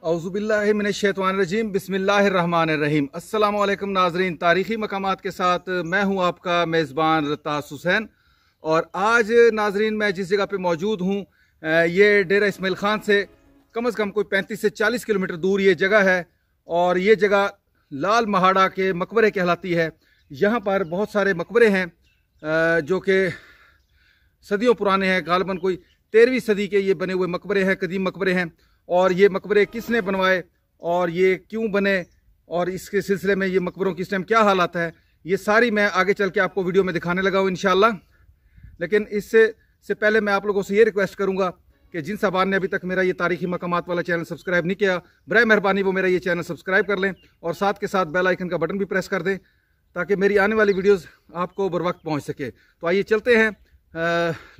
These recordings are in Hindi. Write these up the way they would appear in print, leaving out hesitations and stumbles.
औज़ुबिल्लाहि मिनश्शैतानिर्रजीम बिस्मिल्लाहिर्रहमानिर्रहीम। अस्सलामु अलैकुम नाज़रीन, तारीख़ी मकामात के साथ मैं हूं आपका मेज़बान रतास हुसैन। और आज नाज़रीन मैं जिस जगह पे मौजूद हूं ये डेरा इस्माइल ख़ान से कम से कम कोई 35 से 40 किलोमीटर दूर ये जगह है। और ये जगह लाल महाड़ा के मकबरे कहलाती है। यहाँ पर बहुत सारे मकबरे हैं जो कि सदियों पुराने हैं, गालिबन कोई 13वीं सदी के ये बने हुए मकबरे हैं, कदीम मकबरे हैं। और ये मकबरे किसने बनवाए और ये क्यों बने और इसके सिलसिले में ये मकबरों की इस टाइम क्या हालात है, ये सारी मैं आगे चल के आपको वीडियो में दिखाने लगा हूँ इंशाल्लाह। लेकिन इससे पहले मैं आप लोगों से ये रिक्वेस्ट करूँगा कि जिन साहबान ने अभी तक मेरा ये तारीखी मकामात वाला चैनल सब्सक्राइब नहीं किया, बराए मेहरबानी वो मेरा ये चैनल सब्सक्राइब कर लें और साथ के साथ बेल आइकन का बटन भी प्रेस कर दें ताकि मेरी आने वाली वीडियोज़ आपको बर वक्त पहुँच सके। तो आइए चलते हैं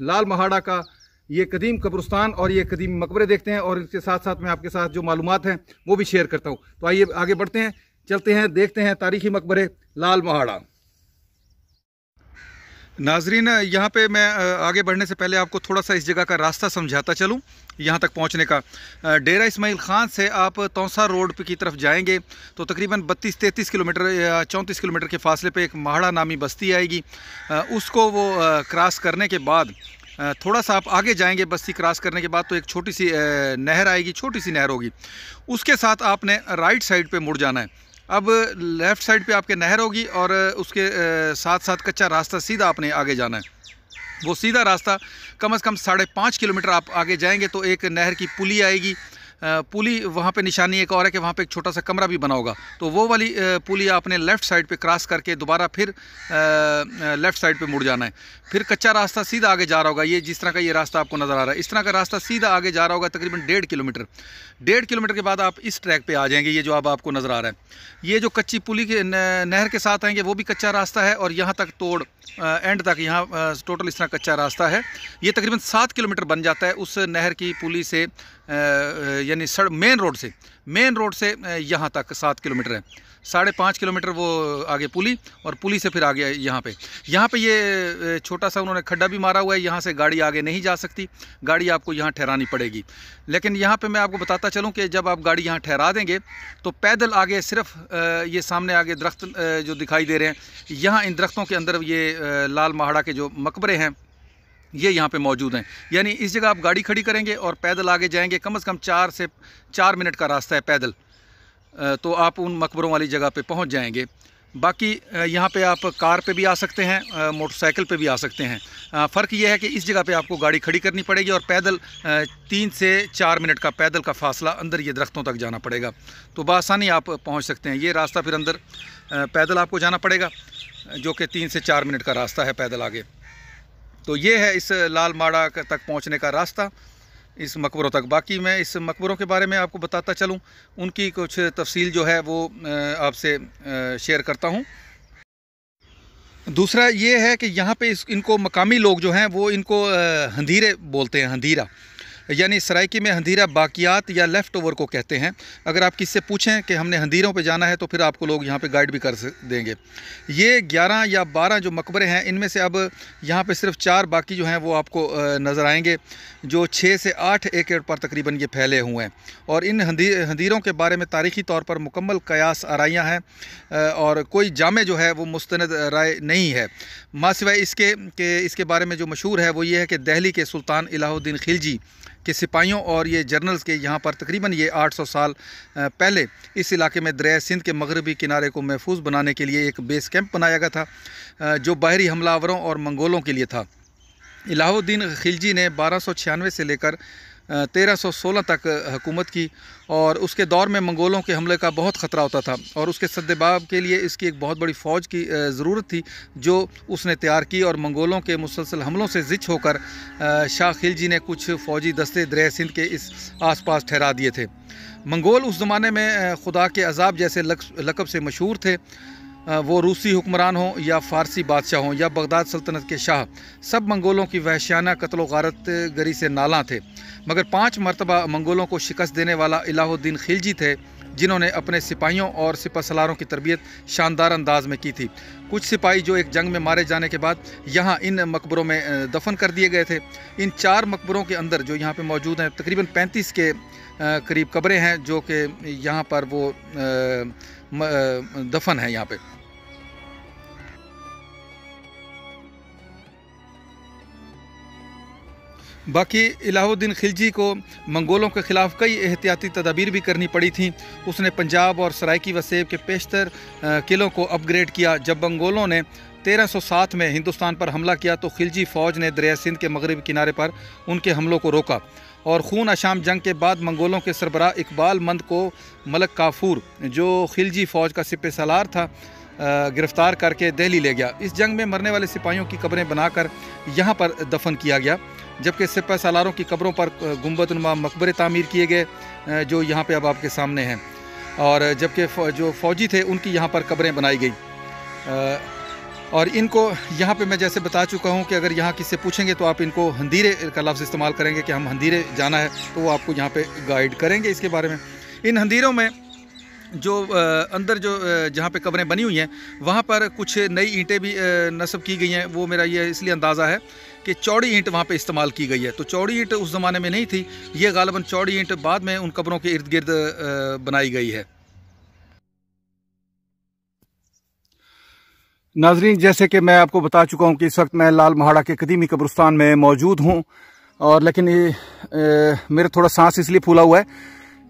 लाल महाड़ा का ये कदीम कब्रिस्तान और ये कदीम मकबरे देखते हैं और इसके साथ साथ मैं आपके साथ जो मालूमात हैं वो भी शेयर करता हूँ। तो आइए आगे बढ़ते हैं, चलते हैं, देखते हैं तारीखी मकबरे लाल महाड़ा। नाजरीन, यहाँ पे मैं आगे बढ़ने से पहले आपको थोड़ा सा इस जगह का रास्ता समझाता चलूँ। यहाँ तक पहुँचने का डेरा इस्माइल ख़ान से आप तौसा रोड की तरफ जाएंगे तो तकरीबन 32-33 किलोमीटर या 34 किलोमीटर के फासले पे एक महाड़ा नामी बस्ती आएगी। उसको वो क्रॉस करने के बाद थोड़ा सा आप आगे जाएंगे, बस्ती क्रॉस करने के बाद तो एक छोटी सी नहर आएगी, छोटी सी नहर होगी। उसके साथ आपने राइट साइड पे मुड़ जाना है। अब लेफ़्ट साइड पे आपके नहर होगी और उसके साथ साथ कच्चा रास्ता सीधा आपने आगे जाना है। वो सीधा रास्ता कम से कम 5.5 किलोमीटर आप आगे जाएंगे तो एक नहर की पुली आएगी। पुली वहाँ पे निशानी एक और है कि वहाँ पे एक छोटा सा कमरा भी बना होगा, तो वो वाली पुली आपने लेफ़्ट साइड पे क्रॉस करके दोबारा फिर लेफ़्ट साइड पे मुड़ जाना है। फिर कच्चा रास्ता सीधा आगे जा रहा होगा, ये जिस तरह का ये रास्ता आपको नज़र आ रहा है इस तरह का रास्ता सीधा आगे जा रहा होगा तकरीबन 1.5 किलोमीटर के बाद आप इस ट्रैक पे आ जाएंगे। ये जो अब आपको नज़र आ रहा है ये जो कच्ची पुली के नहर के साथ आएंगे वो भी कच्चा रास्ता है और यहाँ तक तोड़ एंड तक यहाँ टोटल इस तरह कच्चा रास्ता है। ये तकरीबन 7 किलोमीटर बन जाता है उस नहर की पुली से, यानी मेन रोड से यहाँ तक 7 किलोमीटर है। 5.5 किलोमीटर वो आगे पुली और पुली से फिर आगे यहाँ पे ये छोटा सा उन्होंने खड्डा भी मारा हुआ है। यहाँ से गाड़ी आगे नहीं जा सकती, गाड़ी आपको यहाँ ठहरानी पड़ेगी। लेकिन यहाँ पे मैं आपको बताता चलूँ कि जब आप गाड़ी यहाँ ठहरा देंगे तो पैदल आगे सिर्फ ये सामने आगे दरख्त जो दिखाई दे रहे हैं, यहाँ इन दरख्तों के अंदर ये लाल महाड़ा के जो मकबरे हैं ये यहाँ पे मौजूद हैं। यानी इस जगह आप गाड़ी खड़ी करेंगे और पैदल आगे जाएंगे, कम से कम 4 से 4 मिनट का रास्ता है पैदल, तो आप उन मकबरों वाली जगह पे पहुँच जाएंगे। बाकी यहाँ पे आप कार पे भी आ सकते हैं, मोटरसाइकिल पे भी आ सकते हैं। फ़र्क ये है कि इस जगह पे आपको गाड़ी खड़ी करनी पड़ेगी और पैदल 3 से 4 मिनट का पैदल का फासला अंदर ये दरख्तों तक जाना पड़ेगा, तो बआसानी आप पहुँच सकते हैं। ये रास्ता फिर अंदर पैदल आपको जाना पड़ेगा जो कि 3 से 4 मिनट का रास्ता है पैदल आगे। तो ये है इस लाल महाड़ा तक पहुँचने का रास्ता, इस मकबरों तक। बाकी मैं इस मकबरों के बारे में आपको बताता चलूँ, उनकी कुछ तफसील जो है वो आपसे शेयर करता हूँ। दूसरा ये है कि यहाँ पे इनको मकामी लोग जो हैं वो इनको हंधीरे बोलते हैं, हंधीरा, यानी सराइकी में हंधीरा बाकियात या लेफ़्ट ओवर को कहते हैं। अगर आप किससे पूछें कि हमने हंधीरों पे जाना है तो फिर आपको लोग यहाँ पे गाइड भी कर देंगे। ये 11 या 12 जो मकबरे हैं इनमें से अब यहाँ पे सिर्फ 4 बाकी जो हैं वो आपको नज़र आएंगे, जो 6 से 8 एकड़ पर तकरीबन ये फैले हुए हैं। और इन हंधीरों के बारे में तारीख़ी तौर पर मुकम्मल कयास आराइयाँ हैं और कोई जामे जो है वो मुस्तनद राय नहीं है। मा सिवाय इसके बारे में जो मशहूर है वो ये है कि दिल्ली के सुल्तान इलाहुद्दीन खिलजी के सिपाहियों और ये जर्नल्स के यहाँ पर तकरीबन ये 800 साल पहले इस इलाके में दरिया सिंध के मगरबी किनारे को महफूज बनाने के लिए एक बेस कैंप बनाया गया था जो बाहरी हमलावरों और मंगोलों के लिए था। इलाहुद्दीन खिलजी ने 1296 से लेकर 1316 तक हुकूमत की और उसके दौर में मंगोलों के हमले का बहुत ख़तरा होता था और उसके सद्देबाब के लिए इसकी एक बहुत बड़ी फ़ौज की ज़रूरत थी जो उसने तैयार की। और मंगोलों के मुसलसल हमलों से ज़िच होकर शाह खिलजी ने कुछ फ़ौजी दस्ते दरिया सिंध के इस आसपास ठहरा दिए थे। मंगोल उस ज़माने में खुदा के अजाब जैसे लक़ब से मशहूर थे। वो रूसी हुक्मरान हों या फ़ारसी बादशाह हों या बगदाद सल्तनत के शाह, सब मंगोलों की वहशियाना कत्ल व गारत गरी से नाला थे। मगर 5 मरतबा मंगोलों को शिकस्त देने वाला इलाहुद्दीन खिलजी थे जिन्होंने अपने सिपाहियों और सिपहसालारों की तरबियत शानदार अंदाज में की थी। कुछ सिपाही जो एक जंग में मारे जाने के बाद यहाँ इन मकबरों में दफन कर दिए गए थे। इन 4 मकबरों के अंदर जो यहाँ पे मौजूद हैं तकरीबन 35 के करीब कब्रें हैं जो कि यहाँ पर वो दफन है यहाँ पे। बाकी इलाहुद्दीन खिलजी को मंगोलों के ख़िलाफ़ कई एहतियाती तदाबीर भी करनी पड़ी थी। उसने पंजाब और सराइकी वसेब के पेशतर किलों को अपग्रेड किया। जब मंगोलों ने 1307 में हिंदुस्तान पर हमला किया तो खिलजी फ़ौज ने दरिया सिंध के मगरबी किनारे पर उनके हमलों को रोका और खून आशाम जंग के बाद मंगोलों के सरबराह इकबाल मंद को मलक काफूर, जो खिलजी फ़ौज का सिपहसालार था, गिरफ़्तार करके दिल्ली ले गया। इस जंग में मरने वाले सिपाहियों की कब्रें बनाकर यहाँ पर दफन किया गया, जबकि सिपहसालारों की कब्रों पर गुंबदनुमा मकबरे तामीर किए गए जो यहाँ पे अब आपके सामने हैं, और जबकि जो फ़ौजी थे उनकी यहाँ पर कब्रें बनाई गई। और इनको यहाँ पे मैं जैसे बता चुका हूँ कि अगर यहाँ किससे पूछेंगे तो आप इनको हंदीरे का लफ्ज़ इस्तेमाल करेंगे कि हम हंदीरे जाना है, तो वो आपको यहाँ पे गाइड करेंगे इसके बारे में। इन हंदीरों में जो अंदर जो जहाँ पे कब्रें बनी हुई हैं वहाँ पर कुछ नई ईंटें भी नस्ब की गई हैं। वो मेरा ये इसलिए अंदाज़ा है कि चौड़ी ईंट वहाँ पे इस्तेमाल की गई है। तो चौड़ी ईंट उस ज़माने में नहीं थी, ये गालिबन चौड़ी ईंट बाद में उन कब्रों के इर्द गिर्द बनाई गई है। नाजरीन, जैसे कि मैं आपको बता चुका हूँ कि इस वक्त मैं लाल महाड़ा के कदीमी कब्रिस्तान में मौजूद हूँ, और लेकिन मेरा थोड़ा सांस इसलिए फूला हुआ है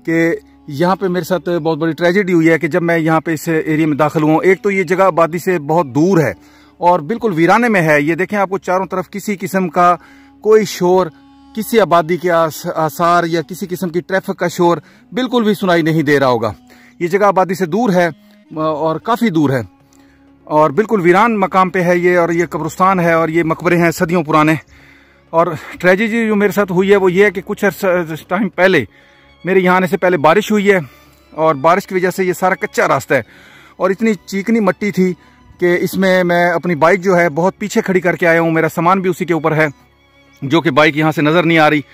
कि यहाँ पे मेरे साथ बहुत बड़ी ट्रेजेडी हुई है कि जब मैं यहाँ पे इस एरिया में दाखिल हुआ। एक तो ये जगह आबादी से बहुत दूर है और बिल्कुल वीराने में है। ये देखें, आपको चारों तरफ किसी किस्म का कोई शोर, किसी आबादी के आसार या किसी किस्म की ट्रैफिक का शोर बिल्कुल भी सुनाई नहीं दे रहा होगा। ये जगह आबादी से दूर है और काफ़ी दूर है और बिल्कुल वीरान मकाम पे है ये, और ये कब्रिस्तान है और ये मकबरे हैं सदियों पुराने। और ट्रेजेडी जो मेरे साथ हुई है वो ये है कि कुछ टाइम पहले, मेरे यहाँ आने से पहले बारिश हुई है और बारिश की वजह से ये सारा कच्चा रास्ता है और इतनी चीकनी मट्टी थी कि इसमें मैं अपनी बाइक जो है बहुत पीछे खड़ी करके आया हूँ। मेरा सामान भी उसी के ऊपर है, जो कि बाइक यहाँ से नज़र नहीं आ रही,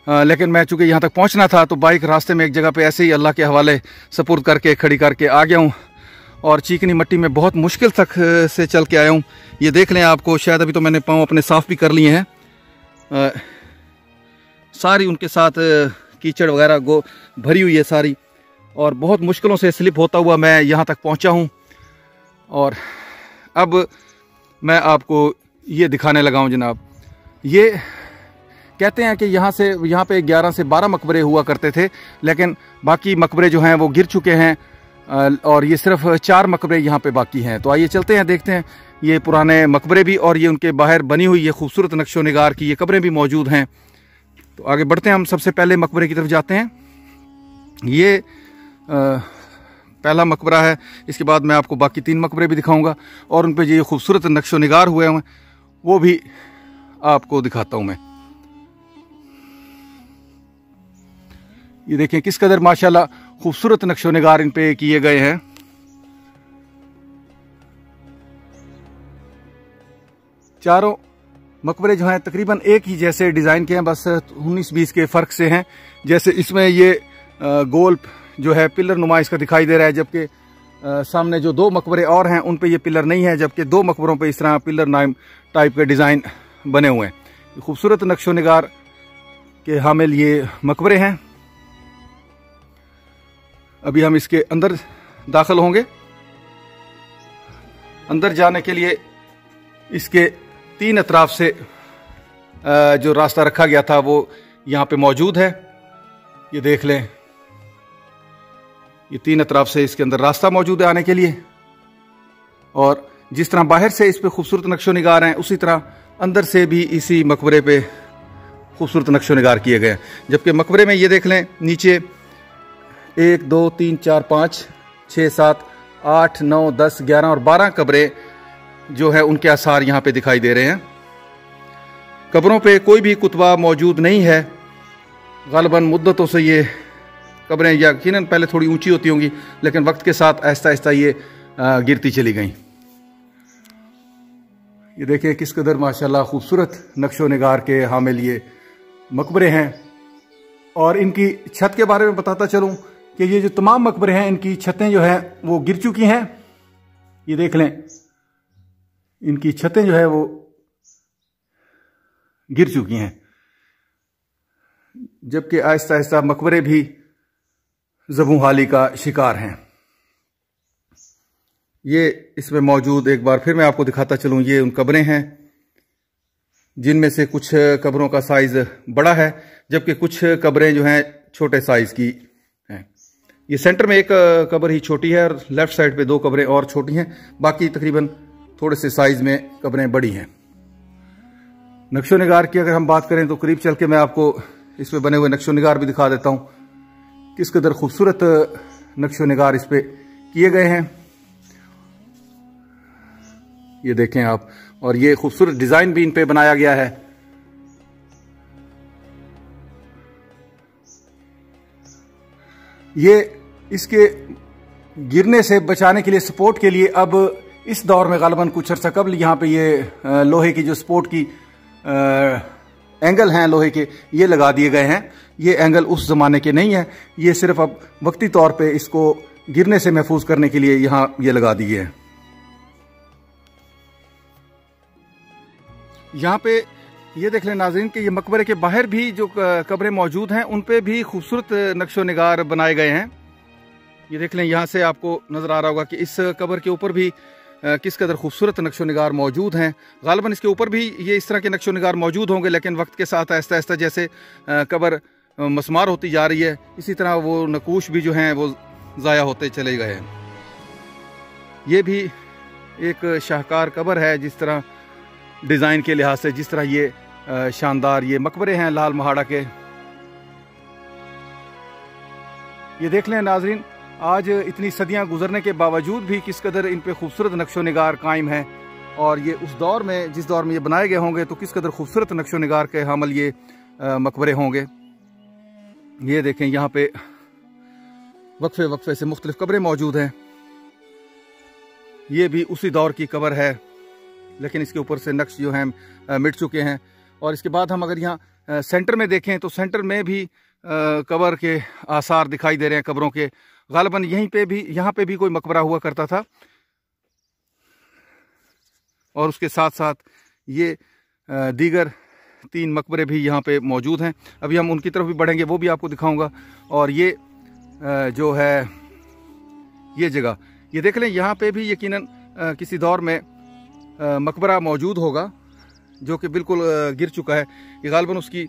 लेकिन मैं चूँकि यहाँ तक पहुँचना था तो बाइक रास्ते में एक जगह पे ऐसे ही अल्लाह के हवाले सपुर्द करके खड़ी करके आ गया हूँ और चीकनी मट्टी में बहुत मुश्किल तक से चल के आया हूँ। ये देख लें, आपको शायद अभी तो मैंने पाँव अपने साफ़ भी कर लिए हैं, सारी उनके साथ कीचड़ वगैरह भरी हुई है सारी, और बहुत मुश्किलों से स्लिप होता हुआ मैं यहाँ तक पहुँचा हूँ। और अब मैं आपको ये दिखाने लगा हूँ जनाब। ये कहते हैं कि यहाँ पे 11 से 12 मकबरे हुआ करते थे, लेकिन बाकी मकबरे जो हैं वो गिर चुके हैं और ये सिर्फ 4 मकबरे यहाँ पे बाकी हैं। तो आइए चलते हैं, देखते हैं ये पुराने मकबरे भी, और ये उनके बाहर बनी हुई ये खूबसूरत नक्शो निगार की ये कब्रें भी मौजूद हैं। तो आगे बढ़ते हैं, हम सबसे पहले मकबरे की तरफ जाते हैं। ये पहला मकबरा है, इसके बाद मैं आपको बाकी 3 मकबरे भी दिखाऊंगा और उन पर ये खूबसूरत नक्शो निगार हुए हैं वो भी आपको दिखाता हूं मैं। ये देखें किस कदर माशाल्लाह खूबसूरत नक्शो निगार इन पे किए गए हैं। चारों मकबरे जो हैं तकरीबन एक ही जैसे डिज़ाइन के हैं, बस 19-20 के फ़र्क से हैं। जैसे इसमें ये गोल जो है पिलर नुमा इसका दिखाई दे रहा है, जबकि सामने जो 2 मकबरे और हैं उन पे ये पिलर नहीं है, जबकि 2 मकबरों पे इस तरह पिलर नाइम टाइप के डिज़ाइन बने हुए हैं। खूबसूरत नक्शो निगार के हामिल ये मकबरे हैं। अभी हम इसके अंदर दाखिल होंगे। अंदर जाने के लिए इसके 3 अतराफ से जो रास्ता रखा गया था वो यहाँ पे मौजूद है। ये देख लें, ये 3 अतराफ से इसके अंदर रास्ता मौजूद है आने के लिए, और जिस तरह बाहर से इस पे खूबसूरत नक्शो निगार हैं उसी तरह अंदर से भी इसी मकबरे पे खूबसूरत नक्शो निगार किए गए हैं। जबकि मकबरे में ये देख लें नीचे 1 2 3 4 5 6 7 8 9 10 11 और 12 कब्रें जो है उनके आसार यहाँ पे दिखाई दे रहे हैं। कब्रों पे कोई भी कुतबा मौजूद नहीं है। गालिबन मुद्दतों से ये कब्रें यकीनन पहले थोड़ी ऊंची होती होंगी, लेकिन वक्त के साथ आहिस्ता आहिस्ता ये गिरती चली गई। ये देखिए किस कदर माशाल्लाह खूबसूरत नक्शो निगार के हामिल ये मकबरे हैं। और इनकी छत के बारे में बताता चलूं कि ये जो तमाम मकबरे हैं इनकी छतें जो है वो गिर चुकी हैं। ये देख लें, इनकी छतें जो है वो गिर चुकी हैं, जबकि आहिस्ता आहिस्ता मकबरे भी ज़बूहाली का शिकार हैं। ये इसमें मौजूद, एक बार फिर मैं आपको दिखाता चलूं, ये उन कब्रें हैं जिनमें से कुछ कब्रों का साइज बड़ा है, जबकि कुछ कब्रें जो हैं छोटे साइज की हैं। ये सेंटर में एक कब्र ही छोटी है और लेफ्ट साइड पे 2 कब्रें और छोटी हैं, बाकी तकरीबन थोड़े से साइज में कब्रें बड़ी हैं। नक्शो निगार की अगर हम बात करें तो करीब चल के मैं आपको इसमें बने हुए नक्शो निगार भी दिखा देता हूँ, किस कदर खूबसूरत नक्शो निगार इस पे किए गए हैं। ये देखें आप, और ये खूबसूरत डिजाइन भी इन पे बनाया गया है। ये इसके गिरने से बचाने के लिए, सपोर्ट के लिए, अब इस दौर में गालिबन कुछ अर्सा कबल यहाँ पे ये लोहे की जो सपोर्ट की एंगल हैं लोहे के, ये लगा दिए गए हैं। ये एंगल उस जमाने के नहीं है, ये सिर्फ अब वक्ती तौर पे इसको गिरने से महफूज करने के लिए यहाँ ये लगा दिए हैं। यहाँ पे ये देख लें नाज़रीन कि ये मकबरे के बाहर भी जो कब्रें मौजूद हैं उन पे भी खूबसूरत नक्शो निगार बनाए गए हैं। ये देख लें, यहाँ से आपको नज़र आ रहा होगा कि इस कब्र के ऊपर भी किस कदर खूबसूरत नक्शो निगार मौजूद हैं। गालिबन इसके ऊपर भी ये इस तरह के नक्शो निगार मौजूद होंगे, लेकिन वक्त के साथ आहिस्ता आहिस्ता जैसे कब्र मस्मार होती जा रही है, इसी तरह वो नकूश भी जो हैं वो ज़ाया होते चले गए हैं। ये भी एक शाहकार कब्र है, जिस तरह डिज़ाइन के लिहाज से, जिस तरह ये शानदार ये मकबरे हैं लाल महाड़ा के। ये देख लें नाजरीन, आज इतनी सदियां गुजरने के बावजूद भी किस कदर इन पे खूबसूरत नक्शो निगार कायम है, और ये उस दौर में, जिस दौर में ये बनाए गए होंगे, तो किस कदर खूबसूरत नक्शो निगार के हामिल ये मकबरे होंगे। ये देखें, यहाँ पे वक्फे वक्फे से मुख्तलिफ कब्रें मौजूद हैं। ये भी उसी दौर की कब्र है, लेकिन इसके ऊपर से नक्श जो हैं मिट चुके हैं। और इसके बाद हम अगर यहाँ सेंटर में देखें तो सेंटर में भी कब्र के आसार दिखाई दे रहे हैं कब्रों के। गालिबन यहीं पे भी, यहाँ पे भी कोई मकबरा हुआ करता था, और उसके साथ साथ ये दीगर 3 मकबरे भी यहाँ पे मौजूद हैं। अभी हम उनकी तरफ भी बढ़ेंगे, वो भी आपको दिखाऊंगा। और ये जो है ये जगह, ये देख लें, यहाँ पे भी यकीनन किसी दौर में मकबरा मौजूद होगा जो कि बिल्कुल गिर चुका है। ये गालिबन उसकी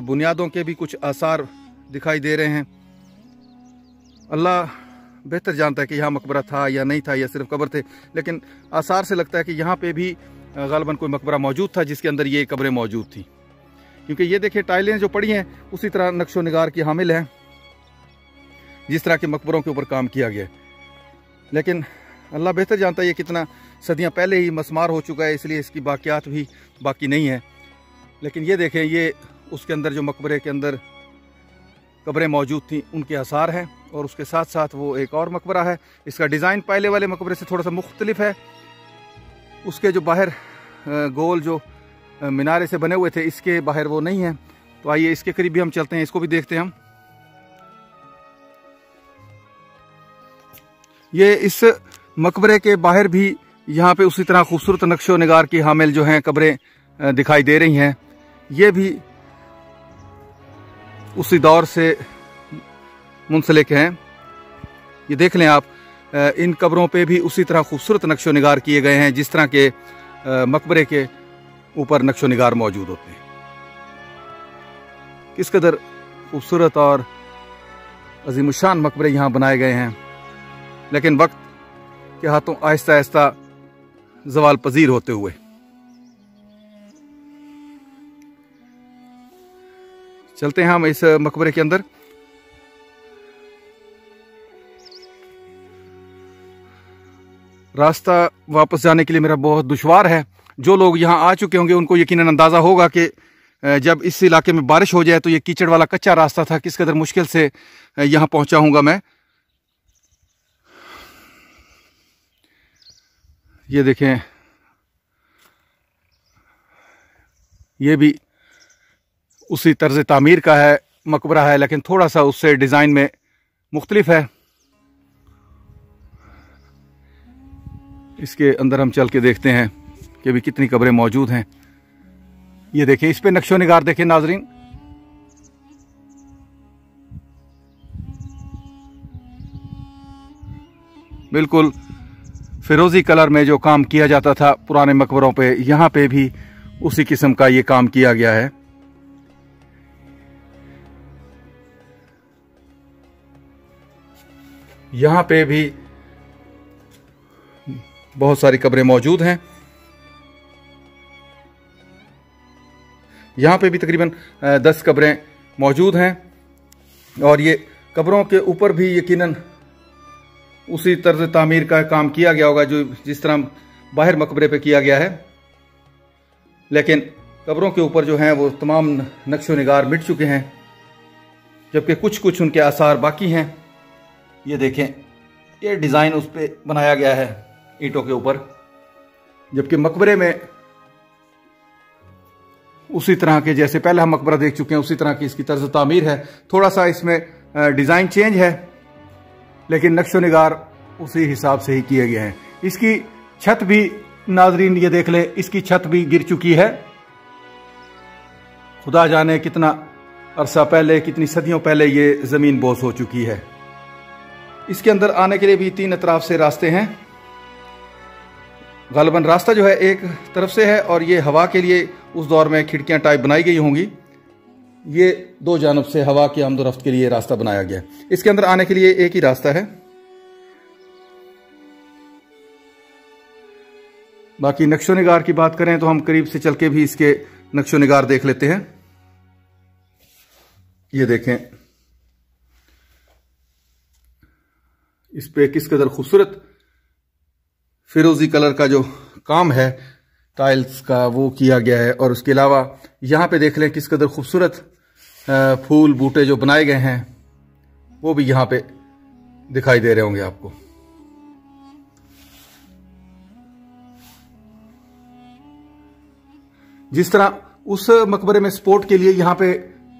बुनियादों के भी कुछ आसार दिखाई दे रहे हैं। अल्लाह बेहतर जानता है कि यहाँ मकबरा था या नहीं था, या सिर्फ कब्र थे, लेकिन आसार से लगता है कि यहाँ पे भी गालिबन कोई मकबरा मौजूद था जिसके अंदर ये कब्रें मौजूद थी। क्योंकि ये देखिए, टाइलें जो पड़ी हैं उसी तरह नक्शो निगार की हामिल हैं, जिस तरह के मकबरों के ऊपर काम किया गया। लेकिन अल्लाह बेहतर जानता है ये कितना सदियां पहले ही मस्मार हो चुका है, इसलिए इसकी बाकियात भी बाकी नहीं है। लेकिन ये देखें, ये उसके अंदर जो मकबरे के अंदर कब्रें मौजूद थी उनके आसार हैं, और उसके साथ साथ वो एक और मकबरा है। इसका डिज़ाइन पहले वाले मकबरे से थोड़ा सा मुख्तलिफ है। उसके जो बाहर गोल जो मीनारे से बने हुए थे, इसके बाहर वो नहीं है। तो आइए इसके करीब भी हम चलते हैं, इसको भी देखते हैं हम। ये इस मकबरे के बाहर भी यहाँ पे उसी तरह खूबसूरत नक्शो निगार की हामिल जो हैं कब्रें दिखाई दे रही हैं। ये भी उसी दौर से मुंसलिक हैं। ये देख लें आप, इन कब्रों पे भी उसी तरह खूबसूरत नक्शो निगार किए गए हैं जिस तरह के मकबरे के ऊपर नक्शो निगार मौजूद होते हैं। किस कदर खूबसूरत और अजीमुशान मकबरे यहाँ बनाए गए हैं, लेकिन वक्त के हाथों आहिस्ता आहिस्ता ज़वाल पजीर होते हुए। चलते हैं हम इस मकबरे के अंदर। रास्ता वापस जाने के लिए मेरा बहुत दुश्वार है। जो लोग यहाँ आ चुके होंगे उनको यकीनन अंदाज़ा होगा कि जब इस इलाके में बारिश हो जाए तो ये कीचड़ वाला कच्चा रास्ता था, किस कदर मुश्किल से यहाँ पहुँचा हूँगा मैं। ये देखें, ये भी उसी तर्ज तामीर का है मकबरा है, लेकिन थोड़ा सा उससे डिज़ाइन में मुख्तलिफ है। इसके अंदर हम चल के देखते हैं कि अभी कितनी कब्रें मौजूद हैं। ये देखें, इस पे नक्शो निगार देखें नाजरीन। बिल्कुल फिरोजी कलर में जो काम किया जाता था पुराने मकबरों पे, यहाँ पे भी उसी किस्म का ये काम किया गया है। यहाँ पे भी बहुत सारी कब्रें मौजूद हैं। यहाँ पे भी तकरीबन 10 कब्रें मौजूद हैं और ये कब्रों के ऊपर भी यकीनन उसी तर्ज तामीर का काम किया गया होगा जो जिस तरह बाहर मकबरे पे किया गया है, लेकिन कब्रों के ऊपर जो हैं वो तमाम नक्शो निगार मिट चुके हैं, जबकि कुछ कुछ उनके आसार बाकी हैं। ये देखें, ये डिज़ाइन उस पर बनाया गया है ईंटों के ऊपर, जबकि मकबरे में उसी तरह के जैसे पहले हम मकबरा देख चुके हैं उसी तरह की इसकी तर्ज तामीर है। थोड़ा सा इसमें डिज़ाइन चेंज है, लेकिन नक्शो निगार उसी हिसाब से ही किए गए हैं। इसकी छत भी नाजरीन ये देख लें, इसकी छत भी गिर चुकी है। खुदा जाने कितना अरसा पहले, कितनी सदियों पहले ये ज़मीन बोस हो चुकी है। इसके अंदर आने के लिए भी 3 अतराफ से रास्ते हैं। गालिबन रास्ता जो है एक तरफ से है और ये हवा के लिए उस दौर में खिड़कियां टाइप बनाई गई होंगी। ये 2 जानब से हवा की आमदोरफ्त के लिए रास्ता बनाया गया। इसके अंदर आने के लिए एक ही रास्ता है। बाकी नक्शो निगार की बात करें तो हम करीब से चल के भी इसके नक्शो निगार देख लेते हैं। ये देखें, इस पे किस कदर खूबसूरत फिरोजी कलर का जो काम है टाइल्स का वो किया गया है, और उसके अलावा यहाँ पे देख लें किस कदर खूबसूरत फूल बूटे जो बनाए गए हैं वो भी यहाँ पे दिखाई दे रहे होंगे आपको। जिस तरह उस मकबरे में सपोर्ट के लिए यहाँ पे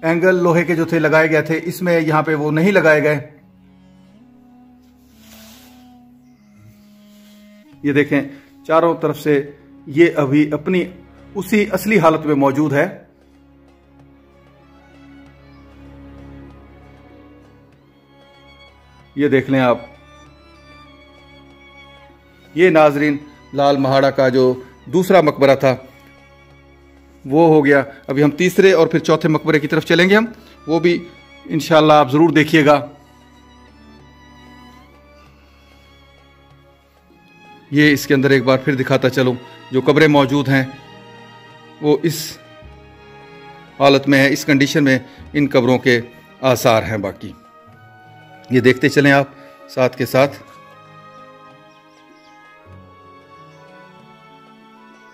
एंगल लोहे के जो थे लगाए गए थे, इसमें यहाँ पे वो नहीं लगाए गए। ये देखें, चारों तरफ से ये अभी अपनी उसी असली हालत में मौजूद है। ये देख लें आप, ये नाजरीन लाल महाड़ा का जो दूसरा मकबरा था वो हो गया। अभी हम तीसरे और फिर चौथे मकबरे की तरफ चलेंगे हम, वो भी इंशाल्लाह आप जरूर देखिएगा। ये इसके अंदर एक बार फिर दिखाता चलूं, जो कब्रें मौजूद हैं वो इस हालत में है, इस कंडीशन में इन कब्रों के आसार हैं। बाकी ये देखते चलें आप साथ के साथ।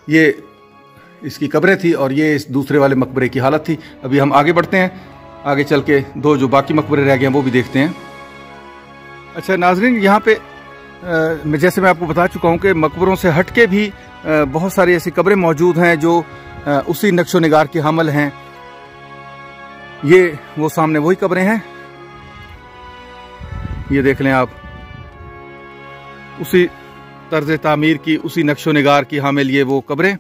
ये इसकी कब्रें थी और ये इस दूसरे वाले मकबरे की हालत थी। अभी हम आगे बढ़ते हैं, आगे चल के 2 जो बाकी मकबरे रह गए हैं वो भी देखते हैं। अच्छा नाजरीन, यहाँ पे जैसे मैं आपको बता चुका हूँ कि मकबरों से हट के भी बहुत सारी ऐसी कब्रें मौजूद हैं जो उसी नक्शो निगार के हामिल हैं। ये वो सामने वही कब्रें हैं, ये देख लें आप, उसी तर्ज तामीर की, उसी नक्शो निगार की हामिल ये वो कब्रें।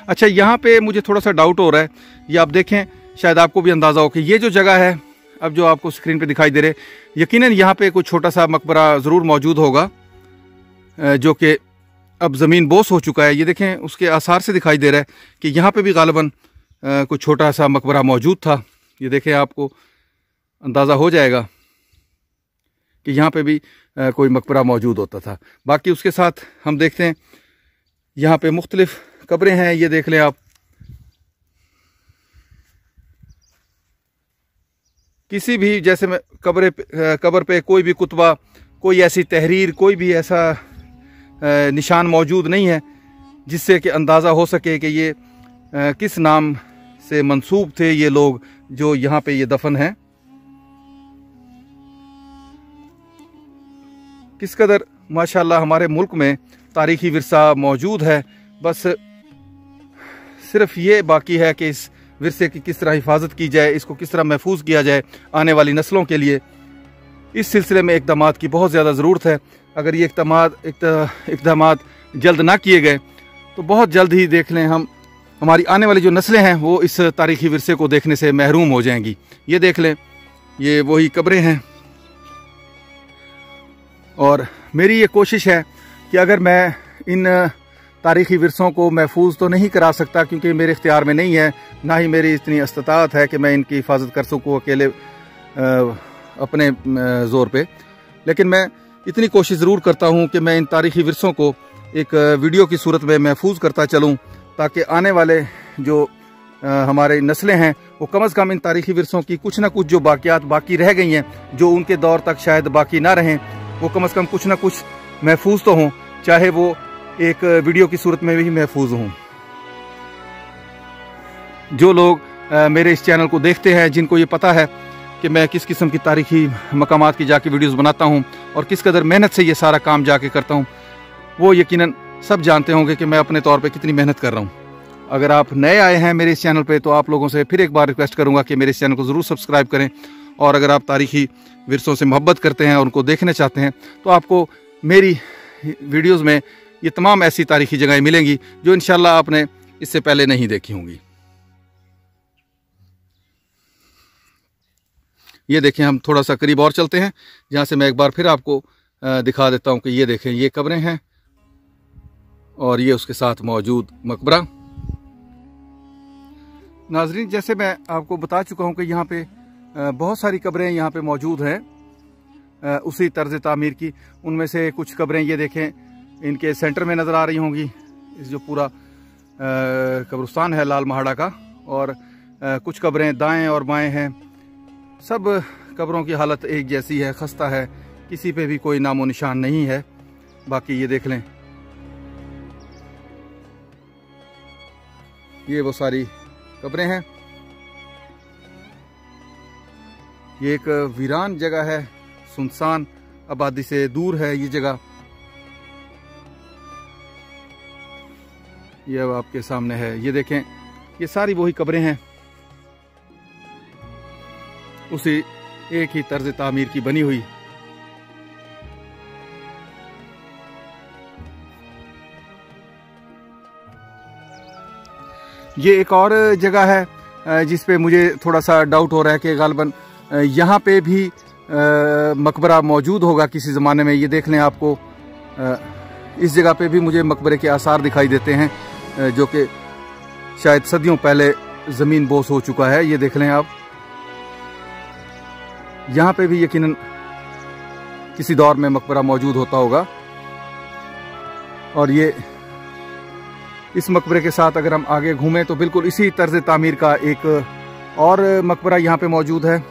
अच्छा, यहाँ पे मुझे थोड़ा सा डाउट हो रहा है, ये आप देखें, शायद आपको भी अंदाज़ा हो कि ये जो जगह है अब जो आपको स्क्रीन पे दिखाई दे रहे, यकीनन यहाँ पे कोई छोटा सा मकबरा ज़रूर मौजूद होगा जो कि अब ज़मीन बोस हो चुका है। ये देखें, उसके आसार से दिखाई दे रहा है कि यहाँ पे भी गालिबन कोई छोटा सा मकबरा मौजूद था। ये देखें, आपको अंदाज़ा हो जाएगा कि यहाँ पे भी कोई मकबरा मौजूद होता था। बाकी उसके साथ हम देखते हैं यहाँ पे मुख्तलिफ कब्रें हैं। ये देख लें आप, किसी भी जैसे में कब्र पे कोई भी कुतबा, कोई ऐसी तहरीर, कोई भी ऐसा निशान मौजूद नहीं है जिससे कि अंदाज़ा हो सके कि ये किस नाम से मंसूब थे ये लोग जो यहाँ पे ये दफन हैं। किस कदर माशाल्लाह हमारे मुल्क में तारीखी विरसा मौजूद है। बस सिर्फ ये बाकी है कि इस विरसे की किस तरह हिफाजत की जाए, इसको किस तरह महफूज किया जाए आने वाली नस्लों के लिए। इस सिलसिले में इक़दामात की बहुत ज़्यादा ज़रूरत है। अगर ये इक़दामात जल्द ना किए गए तो बहुत जल्द ही देख लें हमारी आने वाली जो नस्लें हैं वो इस तारीख़ी विरसे को देखने से महरूम हो जाएंगी। ये देख लें, ये वही कब्रें हैं। और मेरी ये कोशिश है कि अगर मैं इन तारीख़ी विरसों को महफूज तो नहीं करा सकता क्योंकि मेरे इख्तियार में नहीं है, ना ही मेरी इतनी इस्तात है कि मैं इनकी हिफाजत कर सकूँ अकेले अपने ज़ोर पे, लेकिन मैं इतनी कोशिश ज़रूर करता हूँ कि मैं इन तारीख़ी विरसों को एक वीडियो की सूरत में महफूज करता चलूँ ताकि आने वाले जो हमारे नस्लें हैं वो कम से कम इन तारीख़ी विरसों की कुछ ना कुछ जो बाक़ियात बाकी रह गई हैं, जो उनके दौर तक शायद बाकी ना रहें, वो कम से कम कुछ ना कुछ महफूज तो हों, चाहे वो एक वीडियो की सूरत में भी महफूज हों। जो लोग मेरे इस चैनल को देखते हैं, जिनको ये पता है कि मैं किस किस्म की तारीख़ी मकामात की जाके वीडियोस बनाता हूं और किस कदर मेहनत से ये सारा काम जाके करता हूं, वो यकीनन सब जानते होंगे कि मैं अपने तौर पे कितनी मेहनत कर रहा हूं। अगर आप नए आए हैं मेरे इस चैनल पे तो आप लोगों से फिर एक बार रिक्वेस्ट करूंगा कि मेरे इस चैनल को ज़रूर सब्सक्राइब करें, और अगर आप तारीख़ी विरसों से मोहब्बत करते हैं और उनको देखना चाहते हैं तो आपको मेरी वीडियोज़ में ये तमाम ऐसी तारीख़ी जगहें मिलेंगी जो इंशाल्लाह आपने इससे पहले नहीं देखी होंगी। ये देखें, हम थोड़ा सा करीब और चलते हैं जहाँ से मैं एक बार फिर आपको दिखा देता हूँ कि ये देखें, ये कब्रें हैं और ये उसके साथ मौजूद मकबरा। नाजरीन, जैसे मैं आपको बता चुका हूँ कि यहाँ पे बहुत सारी कब्रें यहाँ पे मौजूद हैं उसी तर्ज तामीर की। उनमें से कुछ कब्रें ये देखें इनके सेंटर में नज़र आ रही होंगी, इस जो पूरा कब्रिस्तान है लाल महाड़ा का, और कुछ कब्रें दाएं और बाएं हैं। सब कब्रों की हालत एक जैसी है, खस्ता है, किसी पे भी कोई नामो निशान नहीं है। बाकी ये देख लें, ये वो सारी कब्रें हैं। ये एक वीरान जगह है, सुनसान आबादी से दूर है ये जगह। ये अब आपके सामने है, ये देखें, ये सारी वही कब्रें हैं, उसी एक ही तर्ज तामीर की बनी हुई। ये एक और जगह है जिस पे मुझे थोड़ा सा डाउट हो रहा है कि गालिबन यहाँ पे भी मकबरा मौजूद होगा किसी ज़माने में। ये देख लें, आपको इस जगह पे भी मुझे मकबरे के आसार दिखाई देते हैं जो कि शायद सदियों पहले ज़मीन बोस हो चुका है। ये देख लें आप, यहाँ पे भी यकीनन किसी दौर में मकबरा मौजूद होता होगा। और ये इस मकबरे के साथ अगर हम आगे घूमें तो बिल्कुल इसी तर्ज तामीर का एक और मकबरा यहाँ पे मौजूद है।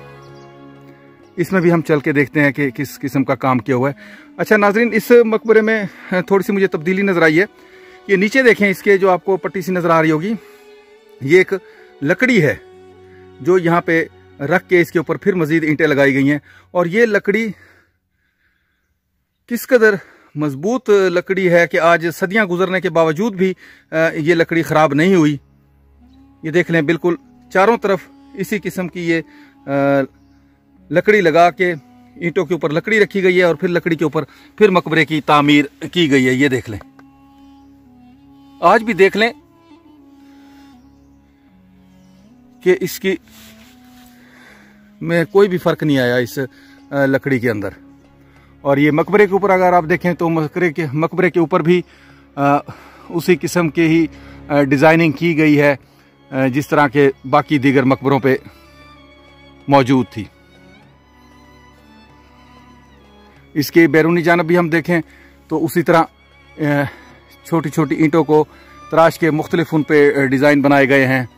इसमें भी हम चल के देखते हैं कि किस किस्म का काम किया हुआ है। अच्छा नाजरीन, इस मकबरे में थोड़ी सी मुझे तब्दीली नज़र आई है। ये नीचे देखें, इसके जो आपको पट्टी सी नज़र आ रही होगी, ये एक लकड़ी है जो यहाँ पे रख के इसके ऊपर फिर मज़ीद ईंटें लगाई गई हैं। और ये लकड़ी किस कदर मजबूत लकड़ी है कि आज सदियां गुजरने के बावजूद भी ये लकड़ी ख़राब नहीं हुई। ये देख लें, बिल्कुल चारों तरफ इसी किस्म की ये लकड़ी लगा के ईंटों के ऊपर लकड़ी रखी गई है और फिर लकड़ी के ऊपर फिर मकबरे की तामीर की गई है। ये देख लें, आज भी देख लें कि इसकी में कोई भी फर्क नहीं आया इस लकड़ी के अंदर। और ये मकबरे के ऊपर अगर आप देखें तो मकबरे के ऊपर भी उसी किस्म के ही डिज़ाइनिंग की गई है जिस तरह के बाकी दीगर मकबरों पे मौजूद थी। इसके बैरूनी जानब भी हम देखें तो उसी तरह छोटी छोटी ईंटों को तराश के मुख्तलिफ उन पे डिज़ाइन बनाए गए हैं।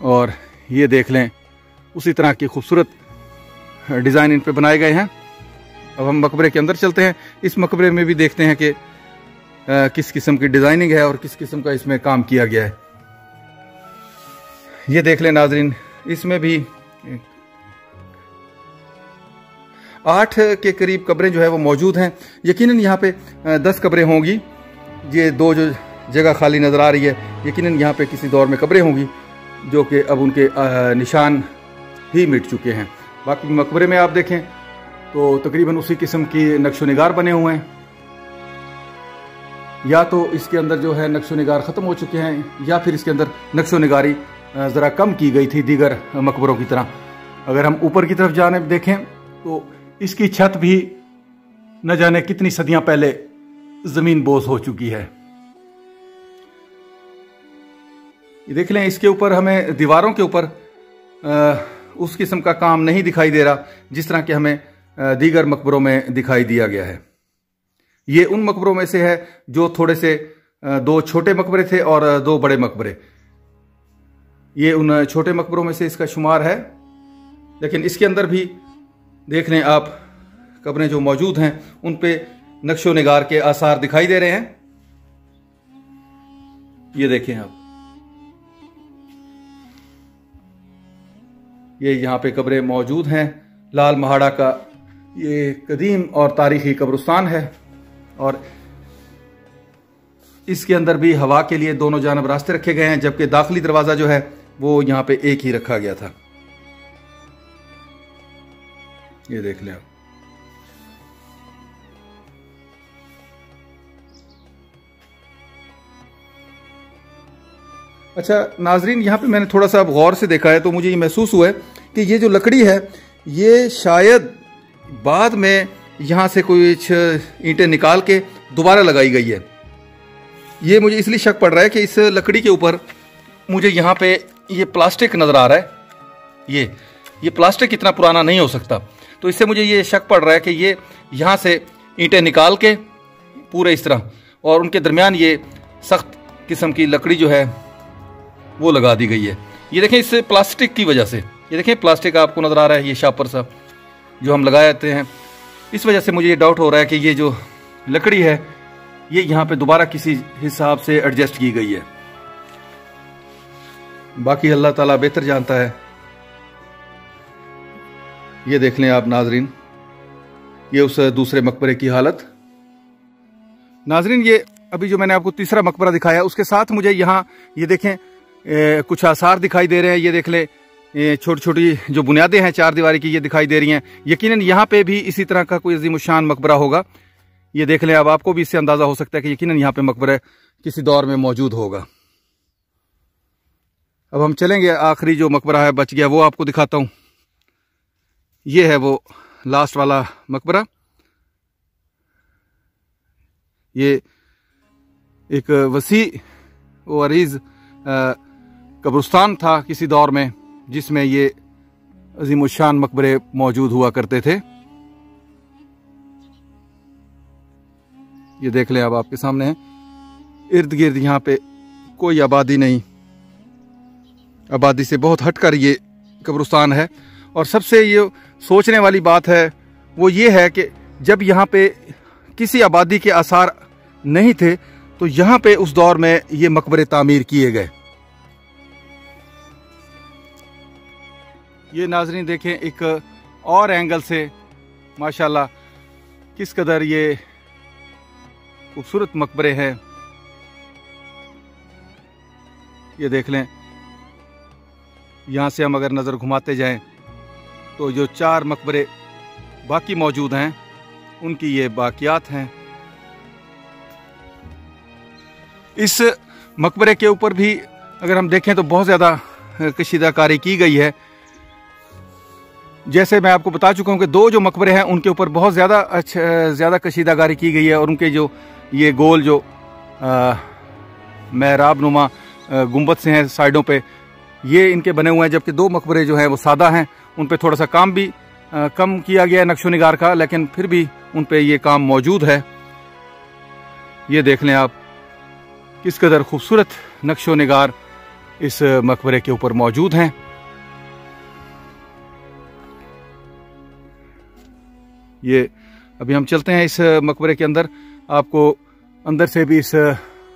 और ये देख लें, उसी तरह की खूबसूरत डिज़ाइन इन पे बनाए गए हैं। अब हम मकबरे के अंदर चलते हैं। इस मकबरे में भी देखते हैं कि किस किस्म की डिज़ाइनिंग है और किस किस्म का इसमें काम किया गया है। ये देख लें नाजरीन, इसमें भी 8 के करीब कब्रें जो है वो मौजूद हैं। यकीनन यहाँ पे 10 कब्रें होंगी। ये 2 जो जगह खाली नज़र आ रही है, यकीनन यहाँ पे किसी दौर में कब्रें होंगी। जो कि अब उनके निशान ही मिट चुके हैं। बाकी मकबरे में आप देखें तो तकरीबन उसी किस्म की नक्शो निगार बने हुए हैं, या तो इसके अंदर जो है नक्शो निगार ख़त्म हो चुके हैं या फिर इसके अंदर नक्शो निगारी ज़रा कम की गई थी दीगर मकबरों की तरह। अगर हम ऊपर की तरफ जाने देखें तो इसकी छत भी न जाने कितनी सदियां पहले ज़मीन बोस हो चुकी है। ये देख लें, इसके ऊपर हमें दीवारों के ऊपर उस किस्म का काम नहीं दिखाई दे रहा जिस तरह के हमें दीगर मकबरों में दिखाई दिया गया है। ये उन मकबरों में से है जो थोड़े से 2 छोटे मकबरे थे और 2 बड़े मकबरे। ये उन छोटे मकबरों में से इसका शुमार है, लेकिन इसके अंदर भी देख लें आप, कब्रें जो मौजूद हैं उन पे नक्शो निगार के आसार दिखाई दे रहे हैं। ये देखें आप, ये यहाँ पे कब्रें मौजूद हैं। लाल महाड़ा का ये कदीम और तारीखी कब्रिस्तान है और इसके अंदर भी हवा के लिए दोनों जानब रास्ते रखे गए हैं, जबकि दाखिली दरवाज़ा जो है वो यहाँ पे एक ही रखा गया था। ये देख लें आप। अच्छा नाजरीन, यहाँ पे मैंने थोड़ा सा गौर से देखा है तो मुझे ये महसूस हुआ है कि ये जो लकड़ी है ये शायद बाद में यहाँ से कुछ ईंटें निकाल के दोबारा लगाई गई है। ये मुझे इसलिए शक पड़ रहा है कि इस लकड़ी के ऊपर मुझे यहाँ पे ये प्लास्टिक नज़र आ रहा है। ये प्लास्टिक कितना पुराना नहीं हो सकता, तो इससे मुझे ये शक पड़ रहा है कि ये यहाँ से ईंटें निकाल के पूरे इस तरह और उनके दरमियान ये सख्त किस्म की लकड़ी जो है वो लगा दी गई है। ये देखें, इस प्लास्टिक की वजह से, ये देखें प्लास्टिक आपको नज़र आ रहा है, ये शापर सा जो हम लगाए जाते हैं, इस वजह से मुझे ये डाउट हो रहा है कि ये जो लकड़ी है ये यहाँ पे दोबारा किसी हिसाब से एडजस्ट की गई है। बाकी अल्लाह ताला बेहतर जानता है। ये देख लें आप नाजरीन, ये उस दूसरे मकबरे की हालत। नाजरीन, ये अभी जो मैंने आपको तीसरा मकबरा दिखाया उसके साथ मुझे यहाँ ये देखें कुछ आसार दिखाई दे रहे हैं। ये देख लें, छोटी छोटी जो बुनियादें हैं 4 दीवारी की ये दिखाई दे रही हैं। यकीनन यहाँ पे भी इसी तरह का कोई अजीमुशान मकबरा होगा। ये देख लें, अब आपको भी इससे अंदाज़ा हो सकता है कि यकीनन यहाँ पे मकबरा किसी दौर में मौजूद होगा। अब हम चलेंगे, आखिरी जो मकबरा है बच गया वो आपको दिखाता हूँ। ये है वो लास्ट वाला मकबरा। ये एक वसी व अरीज कब्रिस्तान था किसी दौर में जिसमें ये अजीमुशान मकबरे मौजूद हुआ करते थे। ये देख लें, अब आपके सामने है। इर्द गिर्द यहाँ पे कोई आबादी नहीं, आबादी से बहुत हटकर ये कब्रिस्तान है। और सबसे ये सोचने वाली बात है वो ये है कि जब यहाँ पे किसी आबादी के आसार नहीं थे तो यहाँ पे उस दौर में ये मकबरे तामीर किए गए। ये नाजरीन देखें, एक और एंगल से माशाल्लाह किस कदर ये खूबसूरत मकबरे हैं। ये देख लें, यहाँ से हम अगर नज़र घुमाते जाएं तो जो 4 मकबरे बाकी मौजूद हैं उनकी ये बाकियात हैं। इस मकबरे के ऊपर भी अगर हम देखें तो बहुत ज़्यादा कशीदाकारी की गई है। जैसे मैं आपको बता चुका हूँ कि 2 जो मकबरे हैं उनके ऊपर बहुत ज़्यादा कशीदाकारी की गई है और उनके जो ये गोल जो महराब नुमा गुंबद से हैं साइडों पे, ये इनके बने हुए हैं। जबकि 2 मकबरे जो हैं वो सादा हैं, उन पे थोड़ा सा काम भी कम किया गया है नक्शो निगार का, लेकिन फिर भी उन पे ये काम मौजूद है। ये देख लें आप, किस कदर खूबसूरत नक्शो निगार इस मकबरे के ऊपर मौजूद हैं। ये अभी हम चलते हैं इस मकबरे के अंदर, आपको अंदर से भी इस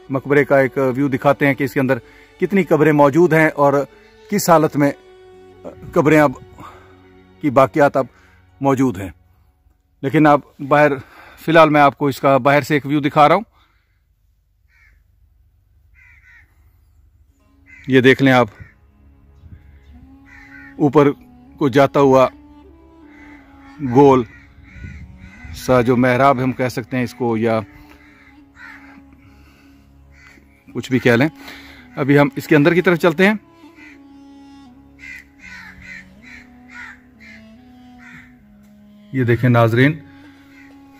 मकबरे का एक व्यू दिखाते हैं कि इसके अंदर कितनी कब्रें मौजूद हैं और किस हालत में कब्रें अब की बाकियात अब मौजूद हैं। लेकिन अब बाहर, फिलहाल मैं आपको इसका बाहर से एक व्यू दिखा रहा हूं। ये देख लें आप, ऊपर को जाता हुआ गोल सा जो मेहराब हम कह सकते हैं इसको, या कुछ भी कह लें। अभी हम इसके अंदर की तरफ चलते हैं। ये देखें नाजरीन,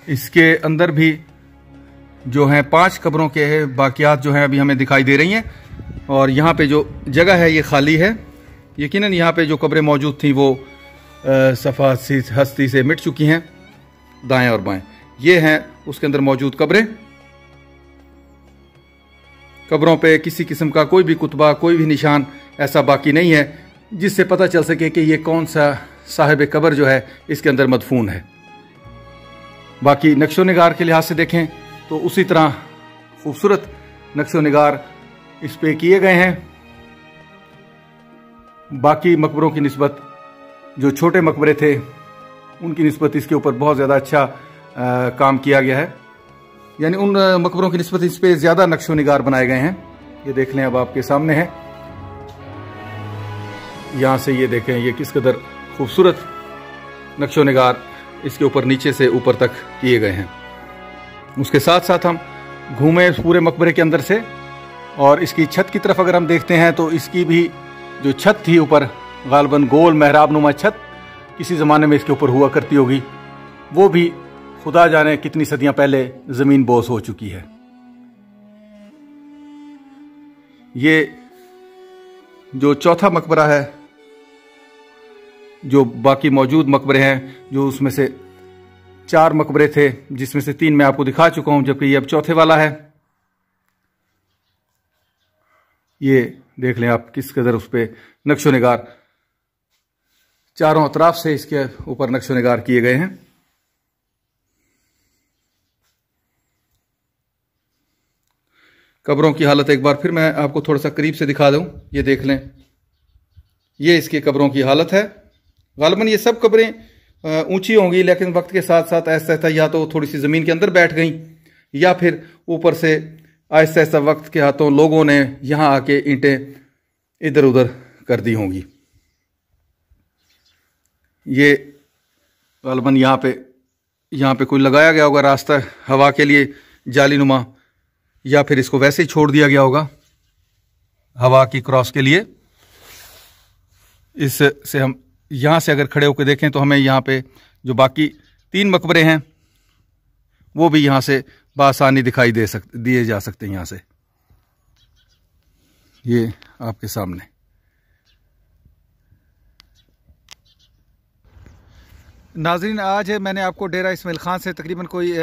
इसके अंदर भी जो हैं 5 कब्रों के बाकियात जो हैं अभी हमें दिखाई दे रही हैं। और यहाँ पे जो जगह है ये खाली है। यकीनन यहाँ पे जो कब्रें मौजूद थी वो सफ़ा हस्ती से मिट चुकी हैं, दाएं और बाएं। ये हैं उसके अंदर मौजूद कब्रें। कब्रों पे किसी किस्म का कोई भी कुतबा, कोई भी निशान ऐसा बाकी नहीं है जिससे पता चल सके कि ये कौन सा साहिब कब्र जो है इसके अंदर मदफून है। बाकी नक्शो निगार के लिहाज से देखें तो उसी तरह खूबसूरत नक्शो निगार इस पे किए गए हैं। बाकी मकबरों की निस्बत जो छोटे मकबरे थे उनकी निस्बत इसके ऊपर बहुत ज़्यादा अच्छा काम किया गया है। यानी उन मकबरों की निस्बत इस पे ज़्यादा नक्शो निगार बनाए गए हैं। ये देख लें, अब आपके सामने है। यहाँ से ये देखें ये किस कदर खूबसूरत नक्शो निगार इसके ऊपर नीचे से ऊपर तक किए गए हैं। उसके साथ साथ हम घूमे पूरे मकबरे के अंदर से, और इसकी छत की तरफ अगर हम देखते हैं तो इसकी भी जो छत थी ऊपर गालबन गोल मेहराब नुमा छत किसी ज़माने में इसके ऊपर हुआ करती होगी, वो भी खुदा जाने कितनी सदियां पहले ज़मीन बोस हो चुकी है। ये जो चौथा मकबरा है, जो बाकी मौजूद मकबरे हैं, जो उसमें से 4 मकबरे थे जिसमें से 3 मैं आपको दिखा चुका हूं, जबकि ये अब चौथे वाला है। ये देख लें आप किस कदर उस पर नक्शो निगार चारों अतराफ से इसके ऊपर नक्शो निगार किए गए हैं। कब्रों की हालत एक बार फिर मैं आपको थोड़ा सा करीब से दिखा दूं। ये देख लें, ये इसकी कब्रों की हालत है। गालिबन ये सब कब्रें ऊंची होंगी, लेकिन वक्त के साथ साथ ऐसा ऐसा या तो थोड़ी सी ज़मीन के अंदर बैठ गई, या फिर ऊपर से ऐसा ऐसा वक्त के हाथों लोगों ने यहाँ आके ईंटें इधर उधर कर दी होंगी। ये गालिबन यहाँ पे कोई लगाया गया होगा रास्ता हवा के लिए जाली नुमा, या फिर इसको वैसे ही छोड़ दिया गया होगा हवा की क्रॉस के लिए। इससे हम यहाँ से अगर खड़े होकर देखें तो हमें यहाँ पे जो बाकी 3 मकबरे हैं वो भी यहाँ से बआसानी दिखाई दिए जा सकते हैं। यहाँ से ये आपके सामने। नाजरीन, आज मैंने आपको डेरा इस्माइल खान से तकरीबन कोई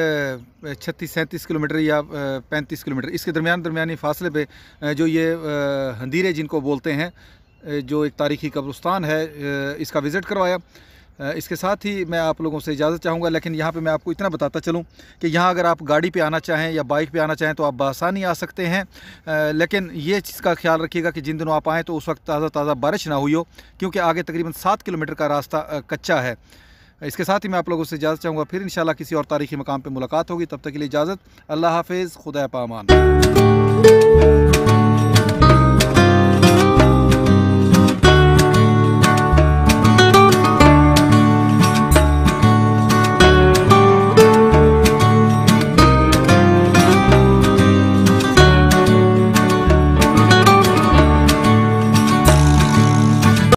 36-37 किलोमीटर या 35 किलोमीटर इसके दरमियानी फासले पे जो ये हंदीरे जिनको बोलते हैं, जो एक तारीख़ी कब्रिस्तान है, इसका विज़िट करवाया। इसके साथ ही मैं आप लोगों से इजाज़त चाहूँगा, लेकिन यहाँ पे मैं आपको इतना बताता चलूँ कि यहाँ अगर आप गाड़ी पे आना चाहें या बाइक पे आना चाहें तो आप बआसानी आ सकते हैं। लेकिन ये चीज़ का ख्याल रखिएगा कि जिन दिनों आप आएँ तो उस वक्त ताज़ा बारिश ना हुई हो, क्योंकि आगे तकरीबन 7 किलोमीटर का रास्ता कच्चा है। इसके साथ ही मैं आप लोगों से इजाज़त चाहूँगा। फिर इंशाल्लाह किसी और तारीख़ी मकाम पर मुलाकात होगी। तब तक के लिए इजाज़त। अल्लाह हाफ़िज़। खुदा पामान।